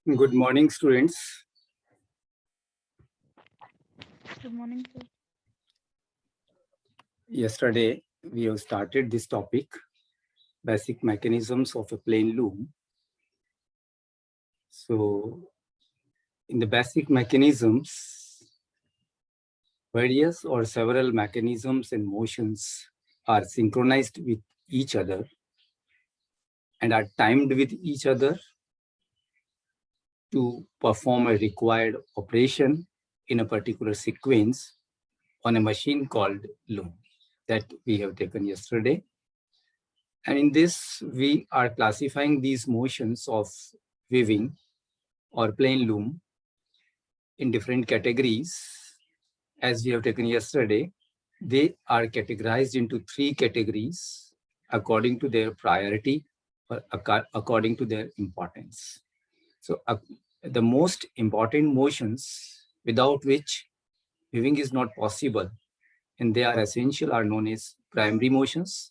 Good morning, students. Good morning, sir. Yesterday, we have started this topic, basic mechanisms of a plane loom. So, in the basic mechanisms, various or several mechanisms and motions are synchronized with each other and are timed with each other to perform a required operation in a particular sequence on a machine called loom that we have taken yesterday. And in this, we are classifying these motions of weaving or plane loom in different categories. As we have taken yesterday, they are categorized into three categories according to their priority or according to their importance. So the most important motions without which weaving is not possible and they are essential are known as primary motions.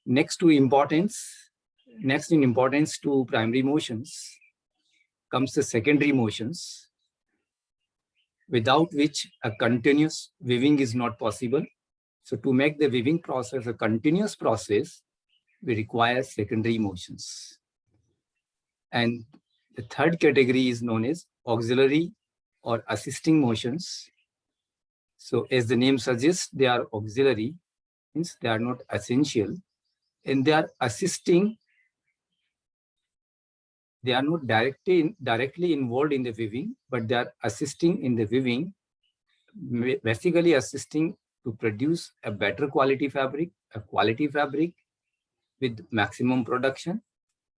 Next in importance to primary motions comes the secondary motions, without which a continuous weaving is not possible. So to make the weaving process a continuous process, we require secondary motions. And the third category is known as auxiliary or assisting motions. So as the name suggests, they are auxiliary, means they are not essential, and they are assisting. They are not directly involved in the weaving, but they are assisting in the weaving, basically assisting to produce a better quality fabric, a quality fabric with maximum production,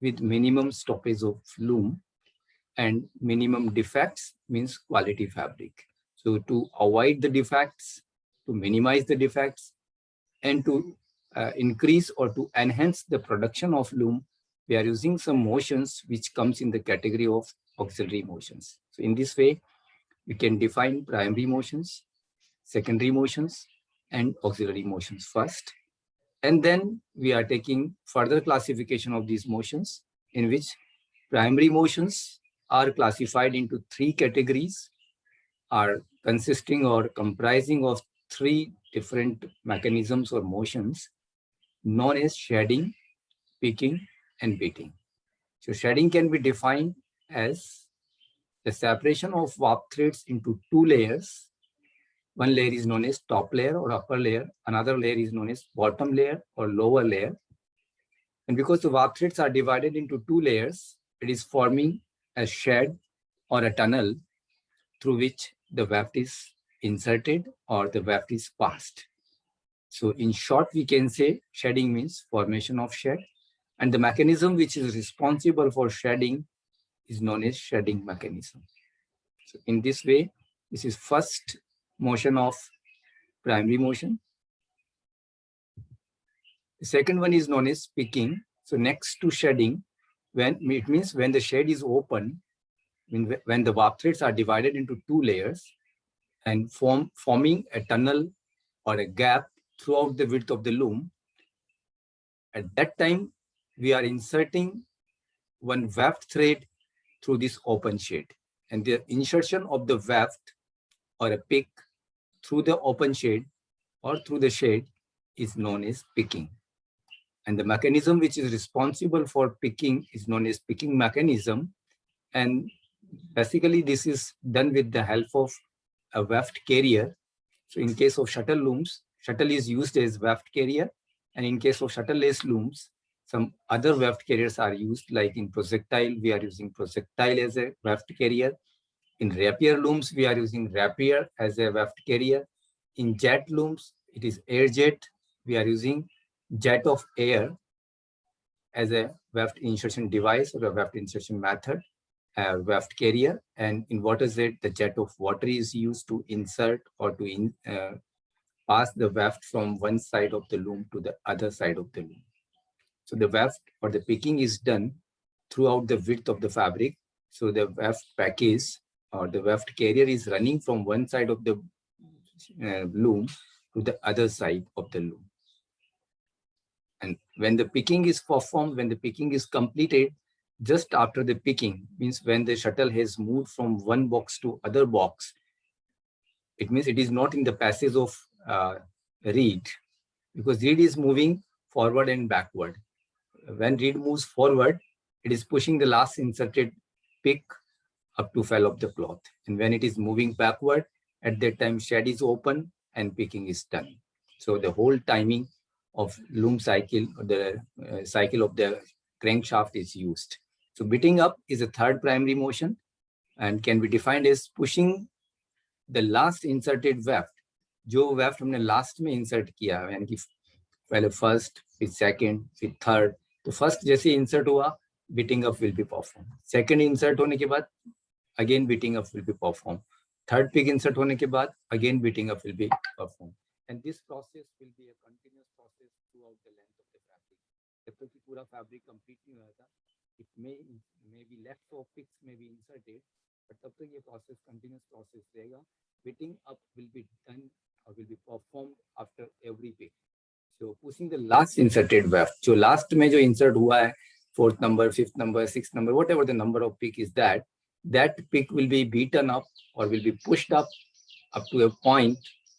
with minimum stoppage of loom, and minimum defects means quality fabric. So to avoid the defects, to minimize the defects, and to increase or to enhance the production of loom, we are using some motions which comes in the category of auxiliary motions. So in this way, we can define primary motions, secondary motions, and auxiliary motions first. And then we are taking further classification of these motions, in which primary motions are classified into three categories, are consisting or comprising of three different mechanisms or motions known as shedding, picking, and beating. So shedding can be defined as the separation of warp threads into two layers. One layer is known as top layer or upper layer. Another layer is known as bottom layer or lower layer. And because the warp threads are divided into two layers, it is forming a shed or a tunnel through which the weft is inserted or the weft is passed. So in short, we can say shedding means formation of shed, and the mechanism which is responsible for shedding is known as shedding mechanism. So in this way, this is first motion of primary motion. The second one is known as picking. So next to shedding, when it means when the shed is open, when the warp threads are divided into two layers and forming a tunnel or a gap throughout the width of the loom, at that time, we are inserting one weft thread through this open shed. And the insertion of the weft or a pick through the open shed or through the shed is known as picking. And the mechanism which is responsible for picking is known as picking mechanism. And basically, this is done with the help of a weft carrier. So in case of shuttle looms, shuttle is used as weft carrier. And in case of shuttle-less looms, some other weft carriers are used, like in projectile, we are using projectile as a weft carrier. In rapier looms, we are using rapier as a weft carrier. In jet looms, it is air jet. We are using jet of air as a weft insertion device or a weft insertion method, a weft carrier. And in water jet, the jet of water is used to insert or to pass the weft from one side of the loom to the other side of the loom. So the weft or the picking is done throughout the width of the fabric. So the weft package or the weft carrier is running from one side of the loom to the other side of the loom. And when the picking is performed, when the picking is completed, just after the picking, means when the shuttle has moved from one box to other box, it means it is not in the passage of reed, because reed is moving forward and backward. When reed moves forward, it is pushing the last inserted pick up to fell of the cloth. And when it is moving backward, at that time shed is open and picking is done. So the whole timing of loom cycle, or the cycle of the crankshaft is used. So beating up is a third primary motion and can be defined as pushing the last inserted weft. जो weft हमने last में insert किया, यानी कि पहले first, फिर second, फिर third. तो first जैसे insert हुआ, beating up will be performed. Second insert होने के बाद again beating up will be performed. Third pick insert होने के बाद again beating up will be performed. And this process will be a continuous process throughout the length of the fabric. जब तक कि पूरा fabric complete नहीं हुआ था, it may be left of picks may be inserted, but तब तक ये process continuous process रहेगा. Beating up will be done or will be performed after every pick. So pushing the last inserted weft, जो last में जो insert हुआ है, 4th number, 5th number, 6th number, whatever the number of pick is, that pick will be beaten up or will be pushed up to a point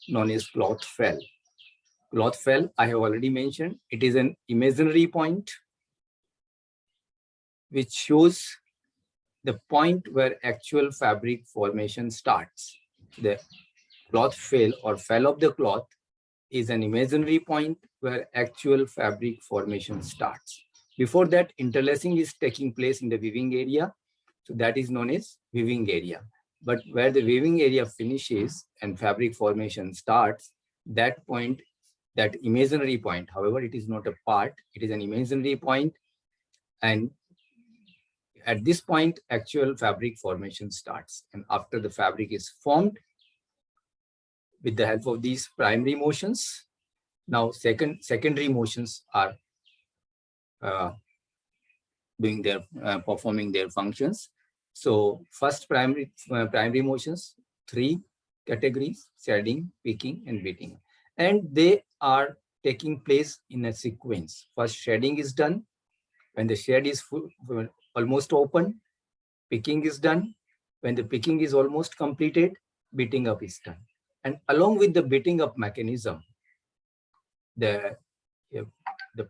known as cloth fell. Cloth fell, I have already mentioned, it is an imaginary point which shows the point where actual fabric formation starts. The cloth fell or fell of the cloth is an imaginary point where actual fabric formation starts. Before that, interlacing is taking place in the weaving area. So that is known as weaving area. But where the weaving area finishes and fabric formation starts, that point, that imaginary point, however, it is not a part, it is an imaginary point. And at this point, actual fabric formation starts. And after the fabric is formed, with the help of these primary motions, now secondary motions are performing their functions. So first primary motions, 3 categories: shedding, picking, and beating. And they are taking place in a sequence. First shedding is done. When the shed is almost open, picking is done. When the picking is almost completed, beating up is done. And along with the beating up mechanism, the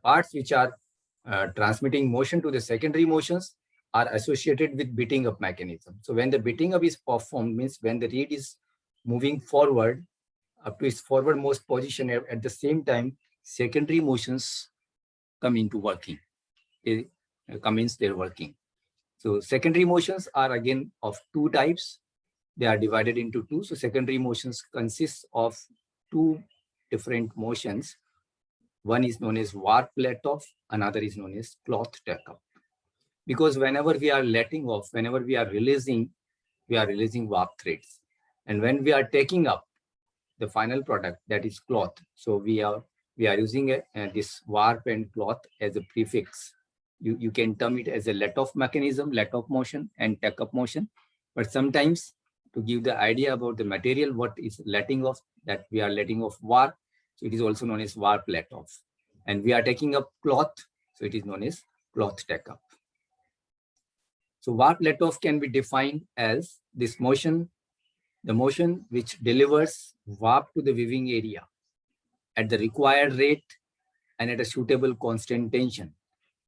parts which are transmitting motion to the secondary motions are associated with beating up mechanism. So when the beating up is performed, means when the reed is moving forward up to its forwardmost position, at the same time, secondary motions come into working. They commence their working. So secondary motions are again of 2 types. They are divided into 2. So secondary motions consist of 2 different motions. One is known as warp let off, another is known as cloth take up. Because whenever we are letting off, whenever we are releasing warp threads. And when we are taking up the final product, that is cloth. So we are using this warp and cloth as a prefix. You can term it as a let off mechanism, let off motion, and take up motion. But sometimes, to give the idea about the material, what is letting off, that we are letting off warp, so it is also known as warp let off. And we are taking up cloth, so it is known as cloth take up. So warp let off can be defined as this motion, the motion which delivers warp to the weaving area at the required rate and at a suitable constant tension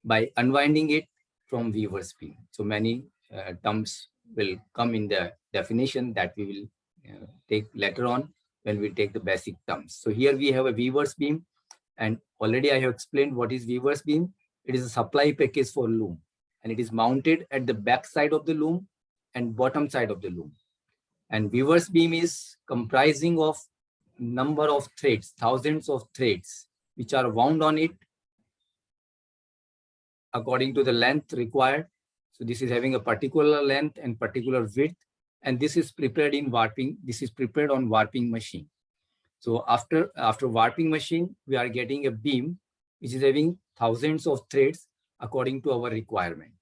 by unwinding it from weaver's beam. So many terms will come in the definition that we will take later on when we take the basic terms. So here we have a weaver's beam, and already I have explained what is weaver's beam. It is a supply package for loom, and it is mounted at the back side of the loom and bottom side of the loom. And weaver's beam is comprising of number of threads, thousands of threads, which are wound on it according to the length required. So this is having a particular length and particular width, and this is prepared in warping. This is prepared on warping machine. So after warping machine, we are getting a beam which is having thousands of threads according to our requirement,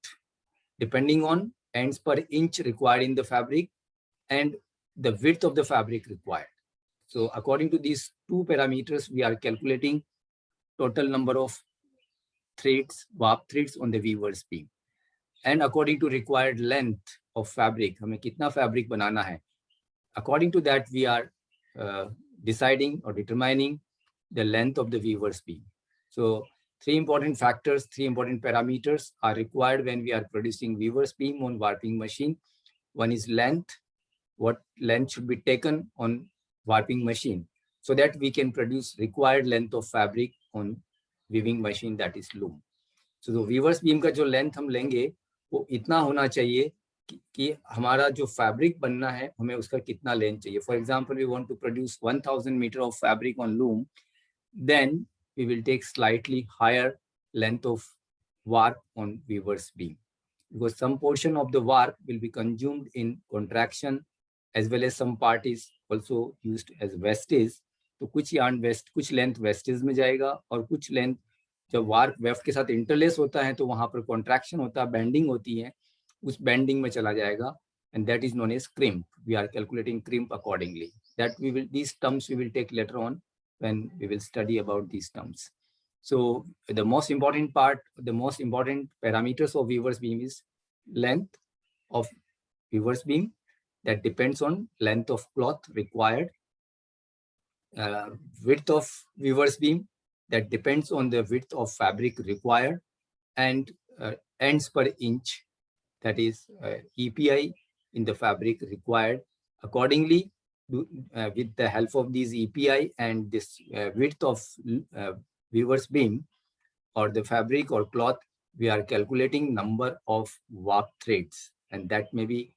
depending on ends per inch required in the fabric and the width of the fabric required. So according to these 2 parameters, we are calculating total number of threads, warp threads on the weaver's beam. and according to required length of fabric, हमें कितना fabric बनाना है, according to that we are deciding or determining the length of the weaver's beam. So three important factors, three important parameters are required when we are producing weaver's beam on warping machine. One is length, what length should be taken on warping machine so that we can produce required length of fabric on weaving machine, that is loom. So the weaver's beam का जो length हम लेंगे वो इतना होना चाहिए कि हमारा जो fabric बनना है हमें उसका कितना length चाहिए. For example, we want to produce 1000 meter of fabric on loom, then we will take slightly higher length of warp on weaver's beam, because some portion of the warp will be consumed in contraction, as well as some part is also used as vestige. तो कुछ yarn west, कुछ length vestige में जाएगा और कुछ length जब warp weft के साथ interlace होता है तो वहाँ पर contraction होता है, bending होती है, उस bending में चला जाएगा, and that is known as crimp. We are calculating crimp accordingly. That we will, these terms we will take later on when we will study about these terms. So the most important part, the most important parameters of weaver's beam is length of weaver's beam, that depends on length of cloth required, width of weaver's beam, that depends on the width of fabric required, and ends per inch, that is EPI in the fabric required. Accordingly, with the help of these EPI and this width of weaver's beam or the fabric or cloth, we are calculating number of warp threads, and that may be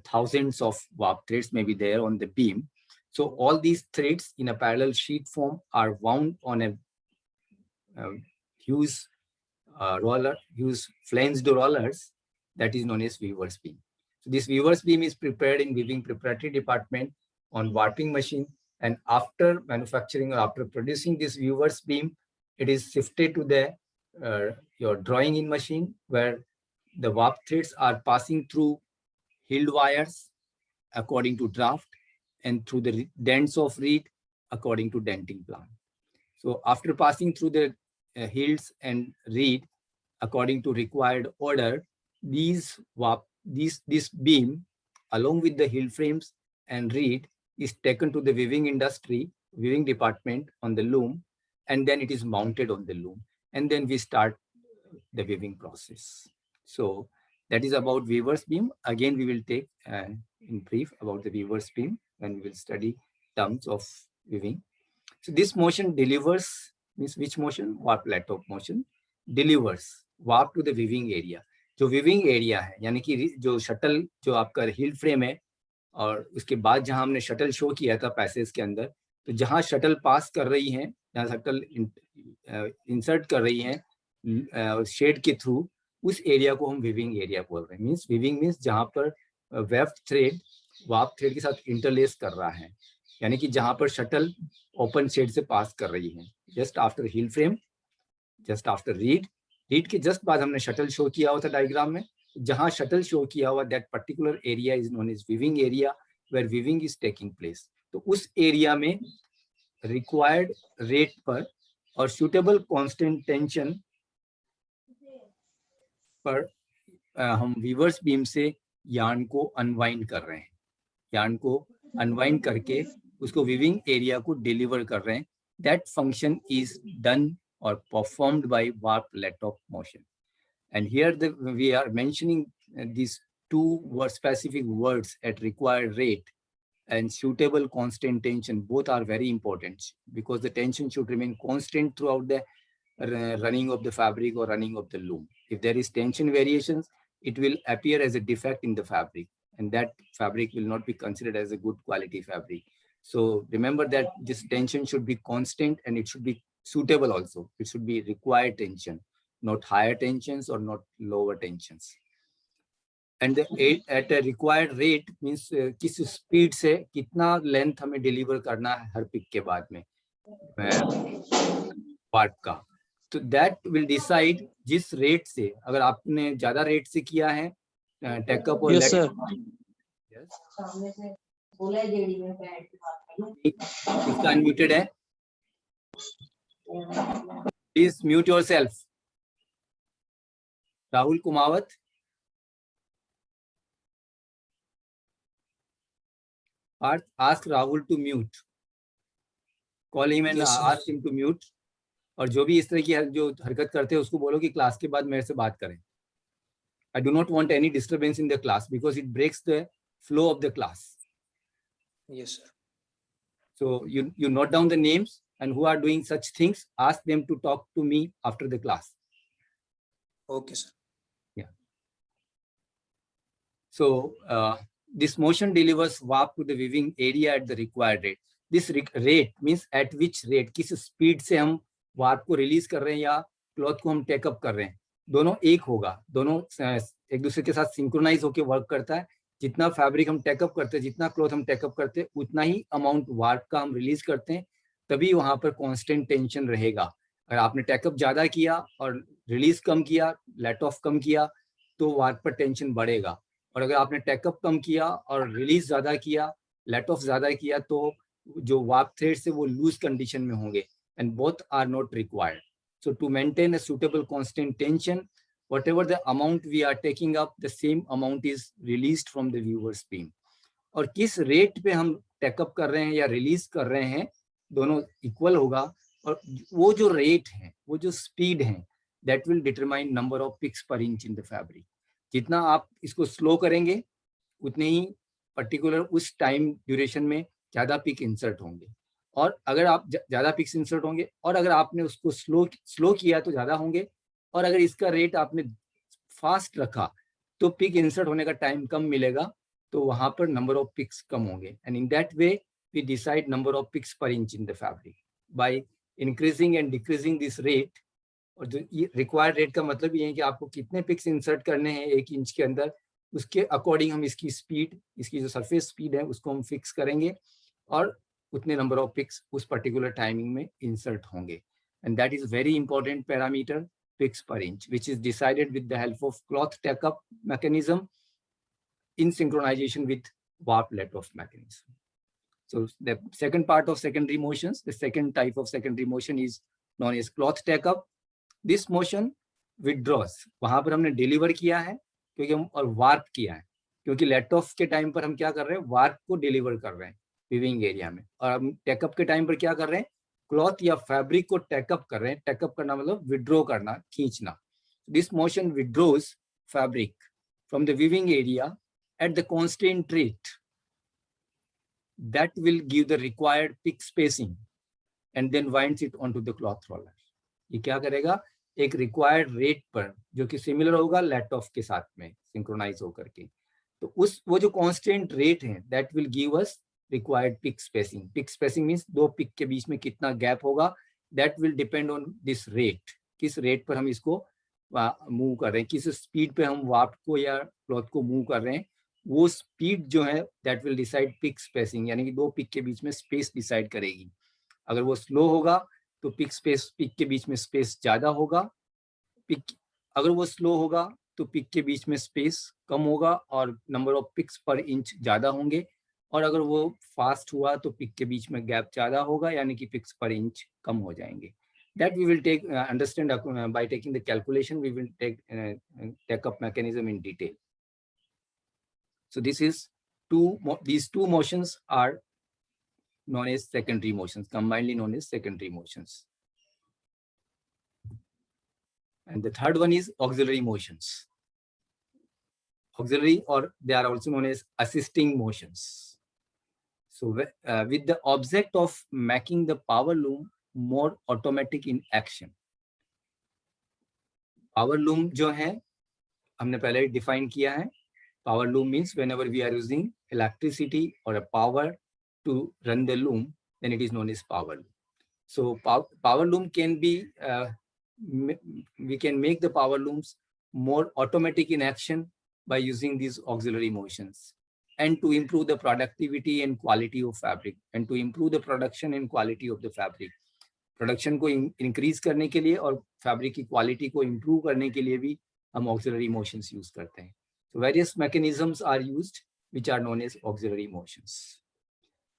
thousands of warp threads may be there on the beam. So all these threads in a parallel sheet form are wound on a huge roller, huge flanged rollers, that is known as weaver's beam. So this weaver's beam is prepared in weaving preparatory department on warping machine, and after manufacturing or after producing this weaver's beam, it is shifted to the your drawing in machine, where the warp threads are passing through heeled wires according to draft and through the dents of reed according to denting plan. So after passing through the heels and reed according to required order, this beam along with the heel frames and reed is taken to the weaving industry, weaving department on the loom, and then it is mounted on the loom, and then we start the weaving process. So that is about weaver's beam. Again, we will take in brief about the weaver's beam when we will study terms of weaving. So this motion delivers, means which motion? Warp let-off motion delivers warp to the weaving area. जो weaving area है, यानी कि जो shuttle, जो आपका heal frame है, और उसके बाद जहां हमने शटल शो किया था पैसेज के अंदर, तो जहां शटल पास कर रही है, जहां शटल इंसर्ट कर रही है शेड के थ्रू, उस एरिया को हम वीविंग एरिया बोल रहे हैं. मींस वीविंग मींस जहां पर वेफ्ट थ्रेड वार्प थ्रेड के साथ इंटरलेस कर रहा है, यानी कि जहां पर शटल ओपन शेड से पास कर रही है. Just after heald frame, just after reed के जस्ट बाद हमने शटल शो किया हुआ था डायग्राम में. जहां शटल शो किया हुआ, that particular area is known as weaving area, where weaving is taking place. तो उस एरिया में रिक्वायर्ड रेट पर और सुटेबल कांस्टेंट टेंशन पर हम वीवर्स बीम से यार्न को अनवाइंड कर रहे हैं. यार्न को अनवाइंड करके उसको वीविंग एरिया को डिलीवर कर रहे हैं. That function is done or performed by warp let-off motion. And here we are mentioning these two specific words at required rate and suitable constant tension. Both are very important because the tension should remain constant throughout the running of the fabric or running of the loom. If there is tension variations, it will appear as a defect in the fabric, and that fabric will not be considered as a good quality fabric. So remember that this tension should be constant and it should be suitable also. It should be required tension, not higher tensions or not lower tensions. And at a required rate means किस speed से कितना length हमें deliver करना है हर pick के बाद में part का. तो that will decide जिस rate से, अगर आपने ज़्यादा rate से किया है take up और yes, sir. इसका unmuted है. Please mute yourself. Rahul Kumawat. ask Rahul to mute. Call him and Yes, sir. ask him to mute. और जो भी इस तरह की जो हरकत करते हैं उसको बोलो कि क्लास के बाद मेरे से बात करें. I do not want any disturbance in the class because it breaks the flow of the class. Yes, sir. So you note down the names, and who are doing such things, ask them to talk to me after the class. Okay, sir. Yeah. So this motion delivers warp to the weaving area at the required rate. This rate means at which rate, किस speed से हम warp को release कर रहे हैं या cloth को हम take up कर रहे हैं. दोनों एक होगा, दोनों एक दूसरे के साथ सिंक्रोनाइज होकर वर्क करता है. जितना फैब्रिक हम टेकअप करते हैं, जितना क्लॉथ हम टेकअप करते हैं, उतना ही अमाउंट वार्प का हम रिलीज करते हैं. तभी वहां पर कांस्टेंट टेंशन रहेगा. अगर आपने टेकअप ज्यादा किया और रिलीज कम किया, लेट ऑफ कम किया, तो वार्प पर टेंशन बढ़ेगा. और अगर आपने टेकअप कम किया और रिलीज ज्यादा किया, लेट ऑफ ज्यादा किया, तो जो वार्प थ्रेड्स है वो लूज कंडीशन में होंगे. And both are not required. So to maintain a suitable constant tension, whatever the amount we are taking up, the same amount is released from the viewer's beam. और किस rate पे हम take up कर रहे हैं या रिलीज कर रहे हैं, दोनों इक्वल होगा. और वो जो रेट है, वो जो स्पीड है, that will determine number of picks per inch in the fabric. जितना आप इसको स्लो करेंगे, उतने ही पर्टिकुलर उस टाइम ड्यूरेशन में ज्यादा पिक इंसर्ट होंगे. और अगर आप ज्यादा पिक्स इंसर्ट होंगे, और अगर आपने उसको स्लो किया तो ज्यादा होंगे, और अगर इसका रेट आपने फास्ट रखा तो पिक इंसर्ट होने का टाइम कम मिलेगा, तो वहां पर नंबर ऑफ पिक्स कम होंगे. And in that way we decide number of picks per inch in the fabric by increasing and decreasing this rate. और जो रिक्वायर्ड रेट का मतलब ये है कि आपको कितने पिक्स इंसर्ट करने हैं 1 इंच के अंदर, उसके अकॉर्डिंग हम इसकी स्पीड, इसकी जो सरफेस स्पीड है, उसको हम फिक्स करेंगे, और उतने नंबर ऑफ पिक्स उस पर्टिकुलर टाइमिंग में इंसर्ट होंगे. And that is very important parameter, picks per inch, which is decided with the help of cloth tack-up mechanism in synchronization with warp let-off mechanism. So the second part of secondary motions, the second type of secondary motion is known as cloth tack-up. This motion withdraws. वहां पर हमने deliver किया है क्योंकि हम, और warp किया है क्योंकि लेट ऑफ के टाइम पर हम क्या कर रहे हैं, वार्प को डिलीवर कर रहे हैं वीविंग एरिया में. और हम टेकअप के टाइम पर क्या कर रहे हैं, क्लॉथ या फैब्रिक को टेकअप कर रहे हैं. टेकअप करना मतलब विड्रॉ करना, खींचना. This motion withdraws fabric from the weaving area at the constant rate that will give the required pick spacing and then winds it on to the cloth roller. ये क्या करेगा, एक रिक्वायर्ड रेट पर, जो कि similar होगा late of के साथ में सिंक्रोनाइज होकर के. तो उस वो जो कांस्टेंट रेट है, that will give us required pick spacing. Pick spacing means 2 pick के बीच में कितना गैप होगा. That will depend on this rate. किस रेट पर हम इसको मूव कर रहे हैं, किस स्पीड पे हम वार्प को या क्लॉथ को मूव कर रहे हैं, वो स्पीड जो है that will decide pick spacing, यानी कि 2 पिक के बीच में स्पेस डिसाइड करेगी. अगर वो स्लो होगा तो पिक के बीच में स्पेस ज्यादा होगा. अगर वो स्लो होगा तो पिक के बीच में स्पेस कम होगा और number of picks per inch ज्यादा होंगे. और अगर वो फास्ट हुआ तो पिक के बीच में गैप ज्यादा होगा, यानी कि पिक्स पर इंच कम हो जाएंगे. That we will take understand by taking the calculation. We will take up mechanism in detail. So this is these two motions are known as secondary motions, combinedly known as secondary motions. And the third one is auxiliary motions. Auxiliary, or they are also known as assisting motions. So with the object of making the power loom more automatic in action. Power loom जो है हमने पहले ही define किया है. Power loom means whenever we are using electricity or a power to run the loom, then it is known as power loom. So power loom can be, we can make the power looms more automatic in action by using these auxiliary motions, and to improve the productivity and quality of fabric, and to improve the production and quality of the fabric. Production को increase करने के लिए और fabric की quality को improve करने के लिए भी हम auxiliary motions use करते हैं. So various mechanisms are used which are known as auxiliary motions.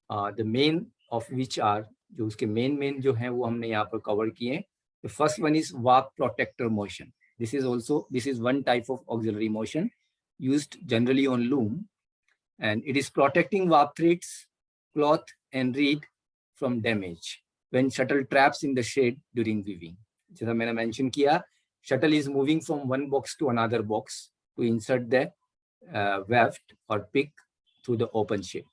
The main of which are, जो उसके main जो हैं वो हमने यहाँ पर cover किए हैं. The first one is warp protector motion. This is one type of auxiliary motion used generally on loom. And it is protecting warp threads cloth and reed from damage when shuttle traps in the shade during weaving. जैसा मैंने mention किया, shuttle is moving from one box to another box to insert the weft or pick through the open shade.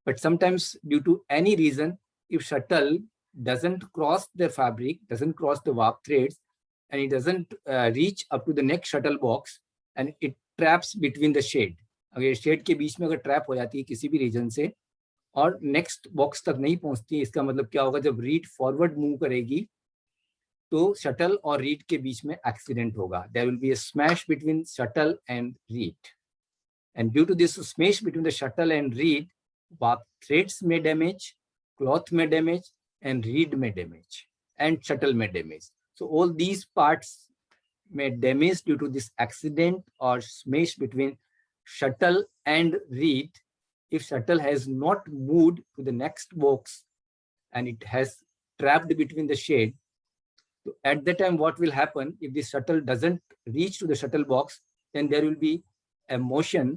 But sometimes due to any reason, if shuttle doesn't cross the fabric, doesn't cross the warp threads, and it doesn't reach up to the next shuttle box, and it traps between the shade. अगर shade के बीच में अगर trap हो जाती है किसी भी रीजन से और नेक्स्ट बॉक्स तक नहीं पहुंचती है, इसका मतलब क्या होगा, जब रीड फॉरवर्ड मूव करेगी तो शटल और रीड के बीच में एक्सीडेंट होगा. There will be a smash between shuttle and reed, and due to this smash between the shuttle and reed, warp threads may damage, cloth may damage, and reed may damage, and shuttle may damage. So all these parts may damage due to this accident or smash between shuttle and reed. If shuttle has not moved to the next box and it has trapped between the shade, so at that time what will happen, if the shuttle doesn't reach to the shuttle box, then there will be a motion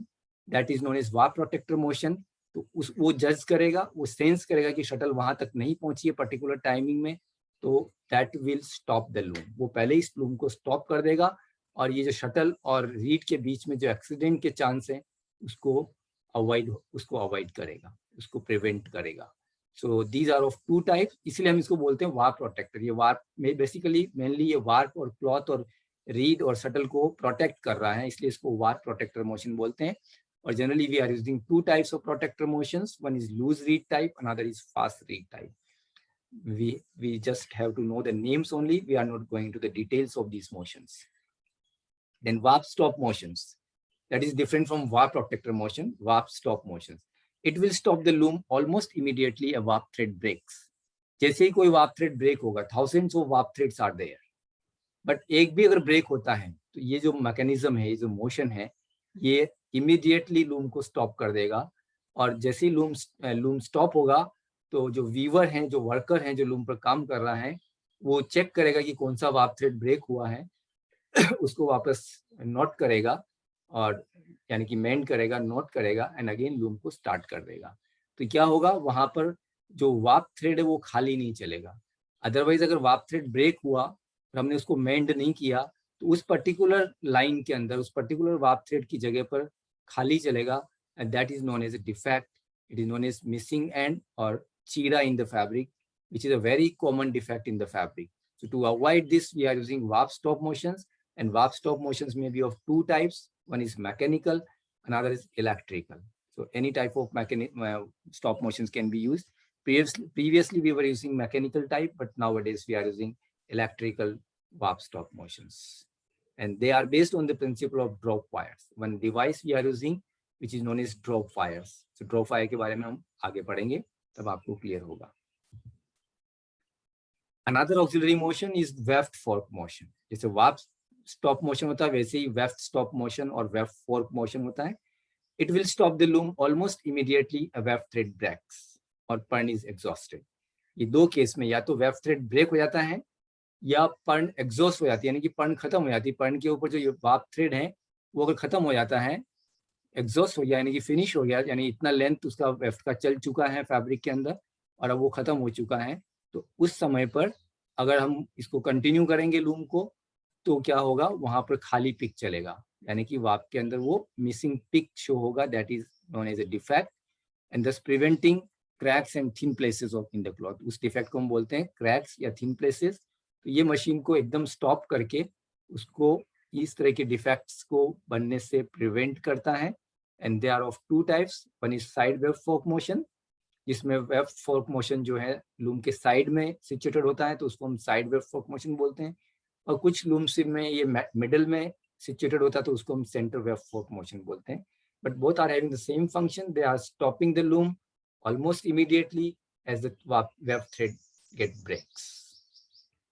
that is known as warp protector motion. तो वो जज करेगा, वो sense करेगा कि shuttle वहां तक नहीं पहुंची है पर्टिकुलर टाइमिंग में, तो that will stop the loom. वो पहले इस लूम को स्टॉप कर देगा और ये जो शटल और रीड के बीच में जो एक्सीडेंट के चांस है उसको अवॉइड करेगा, उसको प्रिवेंट करेगा. So these are of two types, इसलिए हम इसको बोलते हैं वार्प प्रोटेक्टर. ये वार्प में बेसिकली मेनली ये वार्प और क्लॉथ और रीड और शटल को प्रोटेक्ट कर रहा है, इसलिए इसको वार्प प्रोटेक्टर मोशन बोलते हैं. Or generally we are using two types of protector motions. One is loose reed type, another is fast reed type. We just have to know the names only. We are not going into the details of these motions. Then warp stop motions. That is different from warp protector motion. Warp stop motions. It will stop the loom almost immediately a warp thread breaks. जैसे ही कोई warp thread break होगा, thousands of warp threads are there. But एक भी अगर break होता है, तो ये जो mechanism है, ये जो motion है, ये इमीडिएटली लूम को स्टॉप कर देगा. और जैसे ही लूम स्टॉप होगा तो जो वीवर हैं, जो वर्कर हैं, जो लूम पर काम कर रहा है, वो चेक करेगा कि कौन सा वार्प थ्रेड ब्रेक हुआ है, उसको वापस नोट करेगा और यानी कि मेंड करेगा, नोट करेगा एंड अगेन लूम को स्टार्ट कर देगा. तो क्या होगा, वहां पर जो वार्प थ्रेड है वो खाली नहीं चलेगा. अदरवाइज अगर वार्प थ्रेड ब्रेक हुआ और हमने उसको मेंड नहीं किया तो उस पर्टिकुलर लाइन के अंदर, उस पर्टिकुलर वार्प थ्रेड की जगह पर खाली चलेगा, and that is known as a defect. It is known as missing end or chira in the fabric, which is a very common defect in the fabric. So to avoid this, we are using warp stop motions, and warp stop motions may be of two types. One is mechanical, another is electrical. So any type of stop motions can be used. Previously we were using mechanical type, but nowadays we are using electrical warp stop motions. And they are based on the principle of drop wires. One device we are using, which is known as drop wires. So drop wire के बारे में हम आगे पढ़ेंगे, तब आपको clear होगा. Another auxiliary motion is weft fork motion. जैसे warp stop motion होता है, वैसे ही weft stop motion और weft fork motion होता है. It will stop the loom almost immediately a weft thread breaks or पर्न is exhausted. ये दो केस में या तो weft thread break हो जाता है या पर्न एग्जॉस्ट हो जाती है, यानी कि पर्न खत्म हो जाती है. पर्न के ऊपर जो ये वार्प थ्रेड है वो अगर खत्म हो जाता है, एग्जॉस्ट हो गया यानी कि फिनिश हो गया, यानी इतना लेंथ उसका वेफ्ट का चल चुका है फैब्रिक के अंदर और अब वो खत्म हो चुका है, तो उस समय पर अगर हम इसको कंटिन्यू करेंगे लूम को, तो क्या होगा, वहां पर खाली पिक चलेगा, यानी कि वार्प के अंदर वो मिसिंग पिक शो होगा. That is known as a defect and thus preventing cracks and thin places of in the cloth. उस डिफेक्ट को हम बोलते हैं क्रैक्स या थिन प्लेसेस. तो ये मशीन को एकदम स्टॉप करके उसको इस तरह के डिफेक्ट्स को बनने से प्रिवेंट करता है. And they are of two types. One is side वेव फोर्क मोशन, जिसमें वेव फोर्क मोशन जो है लूम के साइड में सिचुएटेड होता है, तो उसको हम साइड वेव फोर्क मोशन बोलते हैं. और कुछ लूम्स में ये मिडल में सिचुएटेड होता है, तो उसको हम सेंटर वेव फोर्क मोशन बोलते हैं. But both are having the same function. They are stopping the loom almost immediately as the वेव थ्रेड गेट ब्रेक्स.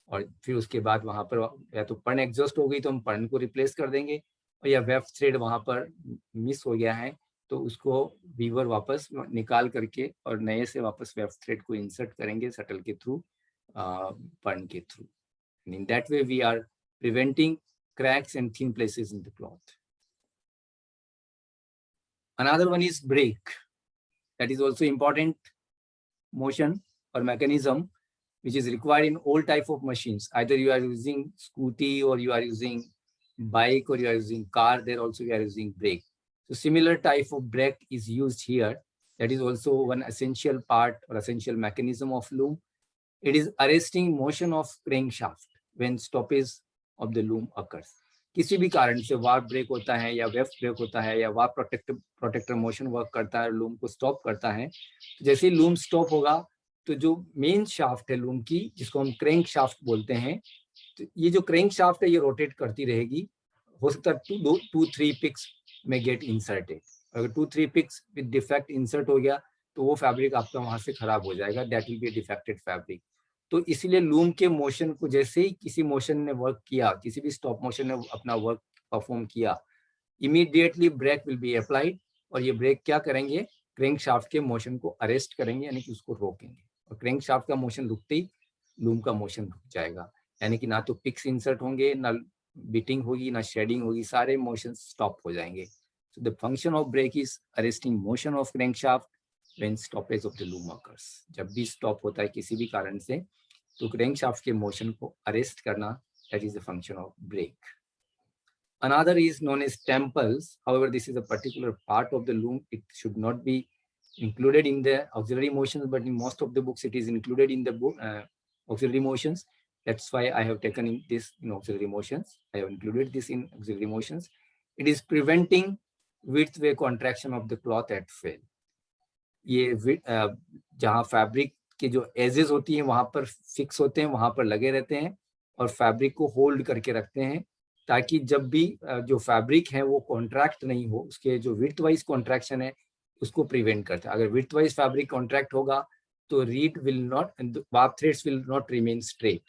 और फिर उसके बाद वहां पर या तो पर्न एग्जॉस्ट हो गई तो हम पर्न को रिप्लेस कर देंगे, और या वेफ्ट थ्रेड वहां पर मिस हो गया है तो उसको वीवर वापस निकाल करके और नए से वापस वेफ्ट थ्रेड को इंसर्ट करेंगे शटल के थ्रू, पर्न के थ्रू. In that way we are preventing cracks and thin places in the cloth. Another one is break. That is also important. motion or mechanism which is required in all type of machines. Either you are using scooty or you are using bike or you are using car, there also you are using brake. So similar type of brake is used here. That is also one essential part or essential mechanism of loom. It is arresting motion of crankshaft when stoppage of the loom occurs. किसी भी कारण से warp break होता है या weft break होता है या वार्प प्रोटेक्टर मोशन वर्क करता है, लूम को स्टॉप करता है, तो जैसे ही लूम स्टॉप होगा तो जो मेन शाफ्ट है लूम की, जिसको हम क्रैंक शाफ्ट बोलते हैं, तो ये जो क्रैंक शाफ्ट है ये रोटेट करती रहेगी. हो सकता है 2-3 पिक्स में गेट इंसर्टेड. अगर 2-3 पिक्स विद डिफेक्ट इंसर्ट हो गया तो वो फैब्रिक आपका वहां से खराब हो जाएगा. That will be defected fabric. तो इसीलिए लूम के मोशन को जैसे ही किसी मोशन ने वर्क किया, किसी भी स्टॉप मोशन ने अपना वर्क परफॉर्म किया, immediately brake will be applied. और ये ब्रेक क्या करेंगे, क्रैंक शाफ्ट के मोशन को अरेस्ट करेंगे, यानी कि उसको रोकेंगे. और क्रैंक शाफ्ट का मोशन रुकते ही लूम का मोशन रुक जाएगा. यानी कि ना तो पिक्स इंसर्ट होंगे, ना बीटिंग होगी, ना शेडिंग होगी, सारे मोशन स्टॉप हो जाएंगे. So the function of brake is arresting motion of crankshaft when stoppage of the loom occurs. जब भी स्टॉप होता है किसी भी कारण से, तो क्रैंकशाफ्ट के मोशन को अरेस्ट करना, that is the function of brake. Another is known as temples. However, this is a particular part of the loom. It should not be included in the auxiliary motions, but in most of the books it is included in the book auxiliary motions. That's why I have taken this in auxiliary motions. I have included this in auxiliary motions. It is preventing width way contraction of the cloth at fail. ये जहाँ fabric के जो edges होती हैं वहां पर fix होते हैं, वहां पर लगे रहते हैं और फैब्रिक को होल्ड करके रखते हैं, ताकि जब भी जो फैब्रिक है वो कॉन्ट्रैक्ट नहीं हो, उसके जो विड्थ वाइज कॉन्ट्रैक्शन है उसको प्रिवेंट करता है. अगर विड्थ वाइज फैब्रिक कॉन्ट्रैक्ट होगा तो read will not, warp threads will not remain straight.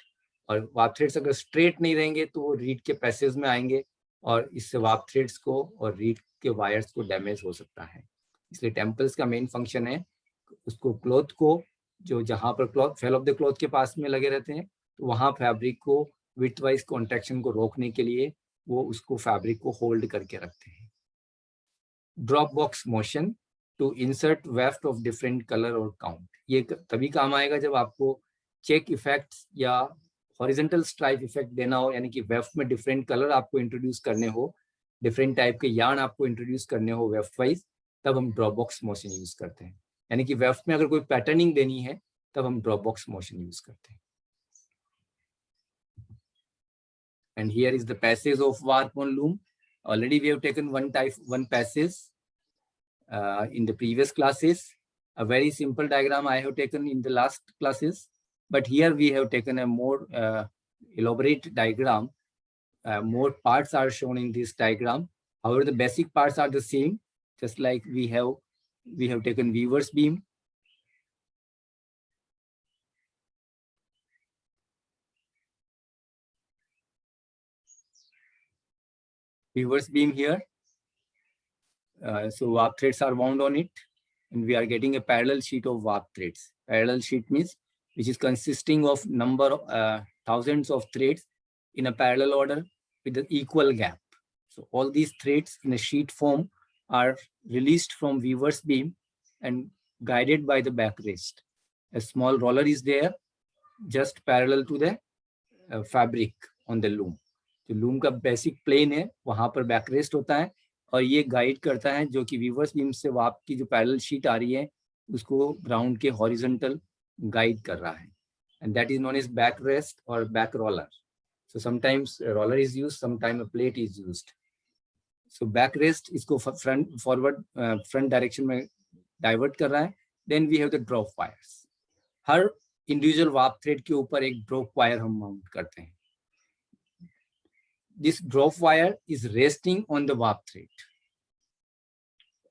और वार्प थ्रेड्स अगर स्ट्रेट नहीं रहेंगे तो वो रीड के पैसेज में आएंगे और इससे वार्प थ्रेड्स को और रीड के वायर्स को डैमेज हो सकता है. इसलिए टेम्पल्स का मेन फंक्शन है उसको क्लॉथ को, जो जहां पर cloth fell off the cloth के पास में लगे रहते हैं, तो वहां फैब्रिक को विड्थ वाइज कॉन्ट्रैक्शन को रोकने के लिए वो उसको फैब्रिक को होल्ड करके रखते हैं. Drop box motion to insert weft of different colour और काउंट. ये तभी काम आएगा जब आपको चेक इफेक्ट्स या हॉरिजॉन्टल स्ट्राइप इफेक्ट देना हो, यानी कि वेफ्ट में डिफरेंट कलर आपको इंट्रोड्यूस करने हो, डिफरेंट टाइप के यार्न आपको इंट्रोड्यूस करने हो वेफ्ट वाइज, तब हम ड्रॉप बॉक्स मोशन यूज करते हैं. यानी कि वेफ्ट में अगर कोई पैटर्निंग देनी है तब हम ड्रॉप बॉक्स मोशन यूज करते हैं. And here is the passage of warp on loom. Already we have taken one passage in the previous classes. A very simple diagram I have taken in the last classes, but here we have taken a more elaborate diagram. More parts are shown in this diagram. However, the basic parts are the same, just like we have taken weaver's beam. Weaver's beam here. So warp threads are wound on it, and we are getting a parallel sheet of warp threads. Parallel sheet means which is consisting of number of thousands of threads in a parallel order with an equal gap. So all these threads in a sheet form are released from weaver's beam and guided by the backrest. A small roller is there, just parallel to the fabric on the loom. जो loom का basic plane है वहां पर backrest होता है और ये guide करता है, जो कि वीवर्स बीम से वाप की जो पैरेलल शीट आ रही है उसको ग्राउंड के हॉरिजॉन्टल गाइड कर रहा है. And that is known as backrest और back roller. So sometimes roller is used, sometime a plate is used. So backrest इसको फ्रंट डायरेक्शन में डाइवर्ट कर रहा है. Then we have the drop wires. हर इंडिविजुअल वाप थ्रेड के ऊपर एक ड्रॉप वायर हम माउंट करते हैं. This drop wire is resting on the warp thread.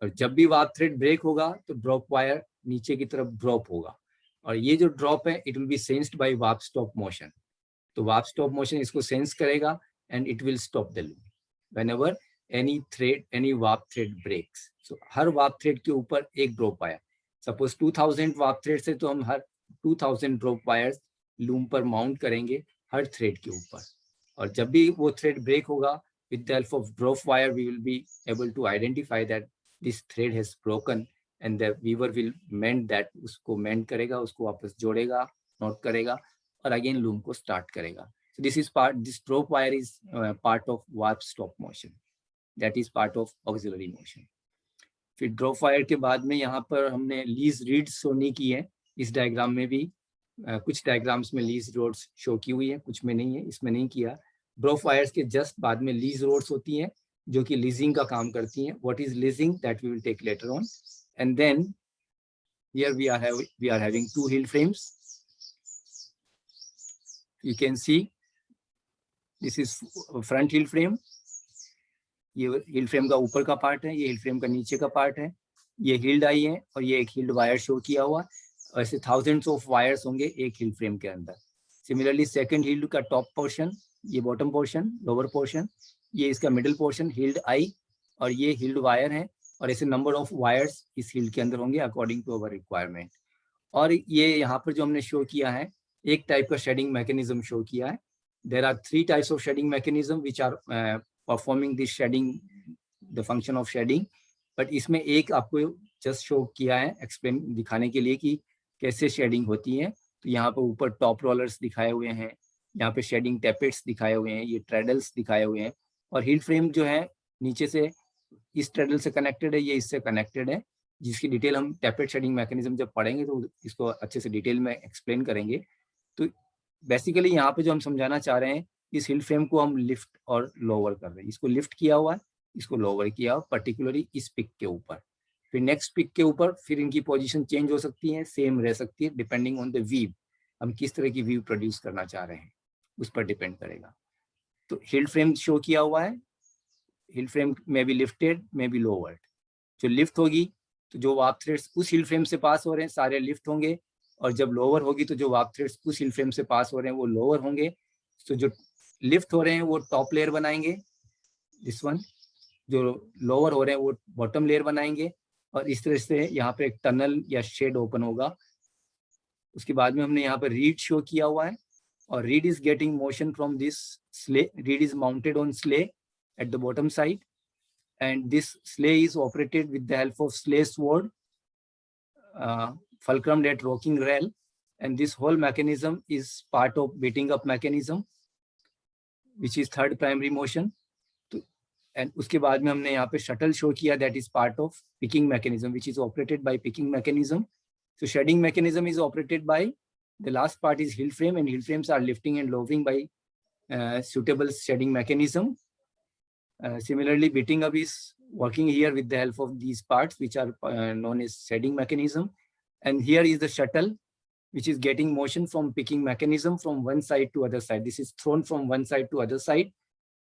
और जब भी warp thread break होगा तो drop wire नीचे की तरफ drop होगा और ये जो drop है it will be sensed by warp stop motion. तो warp stop motion इसको sense करेगा and it will stop the loom whenever any warp thread breaks. So her warp thread के ऊपर एक drop wire. Suppose 2000 warp thread से तो हम हर 2000 drop wires loom पर mount करेंगे हर thread के ऊपर. और जब भी वो थ्रेड ब्रेक होगा, with the help of drop wire we will be able to identify that this thread has broken and the weaver will mend that, उसको mend करेगा, उसको वापस जोड़ेगा, knot करेगा और again loom को start करेगा. So this drop wire is part of warp stop motion. That is part of auxiliary motion. फिर ड्रॉप वायर के बाद में यहाँ पर हमने लीज रीड्स शो नहीं की है. इस डायग्राम में भी कुछ डायग्राम्स में लीज रोड्स शो की हुई है, कुछ में नहीं है, इसमें नहीं किया. ड्रॉप वायर्स के जस्ट बाद में लीज रोड्स होती हैं जो कि लीजिंग का काम करती हैं. What is leasing, that we will take later on. And then here we are having two heald frames. You can see this is front heald frame. ये हिल फ्रेम का ऊपर का पार्ट है, ये हिल फ्रेम का नीचे का part है. ये हिल्ड आई है और ये एक हिल्ड वायर शो किया हुआ. ऐसे थाउजेंड्स ऑफ वायर्स होंगे एक हिल फ्रेम के अंदर. सिमिलरली सेकंड हिल्ड का टॉप पोर्शन, ये बॉटम पोर्शन, लोअर पोर्शन, ये इसका मिडिल पोर्शन हिल्ड आई और ये हिल्ड वायर है. और ऐसे नंबर ऑफ वायर्स इस हिल्ड के अंदर होंगे अकॉर्डिंग टू अवर रिक्वायरमेंट. और ये यहाँ पर जो हमने शो किया है, एक टाइप का शेडिंग मैकेनिज्म शो किया है. There are 3 types of shedding mechanism which are performing this shedding, the function of shedding. But इसमें एक आपको जस्ट शो किया है एक्सप्लेन दिखाने के लिए कि कैसे शेडिंग होती है. तो यहाँ पर ऊपर टॉप रोलर्स दिखाए हुए हैं, यहाँ पे शेडिंग टैपेट्स दिखाए हुए हैं, ये ट्रेडल्स दिखाए हुए हैं. और हिल फ्रेम जो है नीचे से इस ट्रेडल से कनेक्टेड है, ये इससे कनेक्टेड है, जिसकी डिटेल हम टैपेट शेडिंग मैकेनिज्म जब पढ़ेंगे तो इसको अच्छे से डिटेल में एक्सप्लेन करेंगे. तो बेसिकली यहाँ पे जो हम समझाना चाह रहे हैं, इस हिल फ्रेम को हम लिफ्ट और लोअर कर रहे हैं. इसको लिफ्ट किया हुआ है, इसको लोअर किया हुआ, पर्टिकुलरली इस पिक के ऊपर. फिर नेक्स्ट पिक के ऊपर फिर इनकी पोजीशन चेंज हो सकती है, सेम रह सकती है, डिपेंडिंग ऑन द वीव. हम किस तरह की वीव प्रोड्यूस करना चाह रहे हैं उस पर डिपेंड करेगा. तो हिल फ्रेम शो किया हुआ है. हिल फ्रेम में बी लिफ्टेड, में बी लोवर्ड. जो लिफ्ट होगी तो जो वार्प थ्रेड्स उस हिल फ्रेम से पास हो रहे हैं सारे लिफ्ट होंगे, और जब लोअर होगी तो जो वार्प थ्रेड्स उस हिल फ्रेम से पास हो रहे हैं वो लोअर होंगे. तो जो लिफ्ट हो रहे हैं वो टॉप लेयर बनाएंगे, दिस वन. जो लोअर हो रहे हैं वो बॉटम लेयर बनाएंगे. और इस तरह से यहाँ पे एक टनल या शेड ओपन होगा. उसके बाद में हमने यहाँ पे रीड शो किया हुआ है, और read is getting motion from this slay. Read is mounted on slay at the bottom side, and this slay is operated with the help of slay sword, fulcrum at rocking rail, and this whole mechanism is part of beating up mechanism, which is third primary motion. तो and उसके बाद में हमने यहाँ पे shuttle show किया, that is part of picking mechanism, which is operated by picking mechanism. So shedding mechanism is operated by, the last part is hill frame, and hill frames are lifting and lowering by suitable shedding mechanism. Similarly, beating up is working here with the help of these parts, which are known as shedding mechanism. And here is the shuttle, which is getting motion from picking mechanism from one side to other side. This is thrown from one side to other side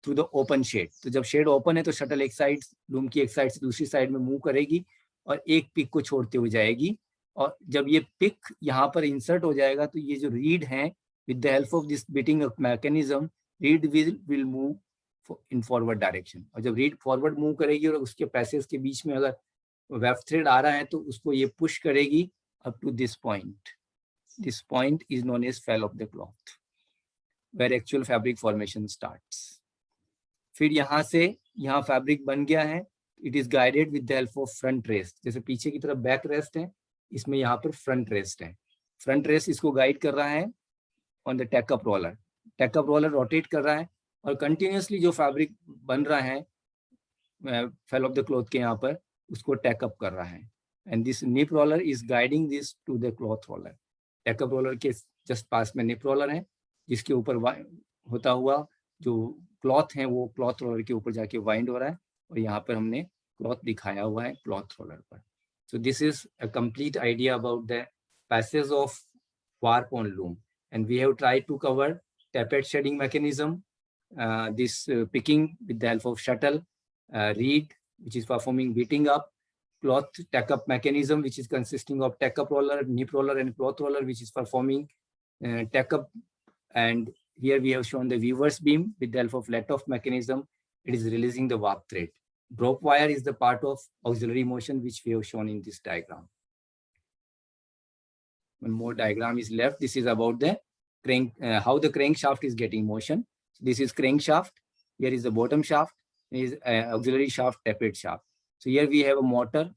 through the open shade. तो जब shade open है तो shuttle एक side, loom की एक side से दूसरी side में मूव करेगी और एक पिक को छोड़ते हुए जाएगी. और जब ये पिक यहाँ पर इंसर्ट हो जाएगा तो ये जो रीड है, with the help of this beating mechanism, read will move in forward direction. और जब रीड फॉरवर्ड मूव करेगी और उसके पैसेज के बीच में अगर वेब थ्रेड आ रहा है तो उसको ये पुश करेगी up to this point. This point is known as fall of the cloth, where actual fabric formation starts. फिर यहाँ से यहाँ फैब्रिक बन गया है. It is guided with the help of front rest. जैसे पीछे की तरफ बैक रेस्ट है, इसमें यहाँ पर फ्रंट रेस्ट है. फ्रंट रेस्ट इसको गाइड कर रहा है on the takeup roller. Takeup roller rotate कर रहा है और कंटिन्यूसली जो फैब्रिक बन रहा है फेल ऑफ द क्लॉथ के यहाँ पर, उसको टैकअप कर रहा है. And this nip roller is guiding this to the cloth roller. Tackup roller के just पास में nip roller है, जिसके ऊपर होता हुआ जो क्लॉथ है वो क्लॉथ रोलर के ऊपर जाके वाइंड हो रहा है, और यहाँ पर हमने क्लॉथ दिखाया हुआ है क्लॉथ रोलर पर. So this is a complete idea about the passage of warp on loom, and we have tried to cover tappet shedding mechanism, this picking with the help of shuttle, reed which is performing beating up, cloth tack-up mechanism, which is consisting of tack-up roller, nip roller, and cloth roller, which is performing tack-up. And here we have shown the weaver's beam with the help of let-off mechanism. It is releasing the warp thread. Drop wire is the part of auxiliary motion, which we have shown in this diagram. One more diagram is left. This is about the crank, how the crankshaft is getting motion. So this is crankshaft. Here is the bottom shaft. Here is auxiliary shaft, tappet shaft. So here we have a motor.